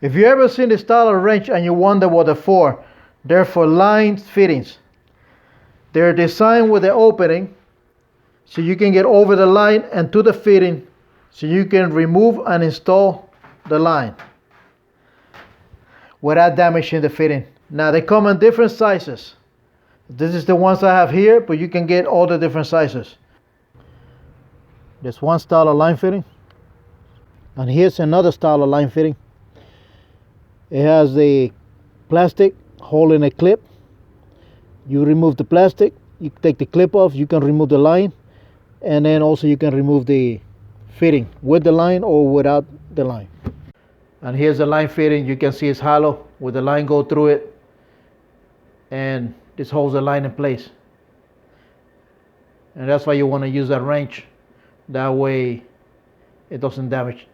If you ever seen the style of wrench and you wonder what they're for, they're for line fittings. They're designed with an opening so you can get over the line and to the fitting so you can remove and install the line without damaging the fitting. Now they come in different sizes. This is the ones I have here, but you can get all the different sizes. There's one style of line fitting, and here's another style of line fitting. It has the plastic holding a clip. You remove the plastic, you take the clip off, you can remove the line, and then also you can remove the fitting with the line or without the line. And here's the line fitting. You can see it's hollow with the line go through it, and this holds the line in place. And that's why you want to use a wrench. That way it doesn't damage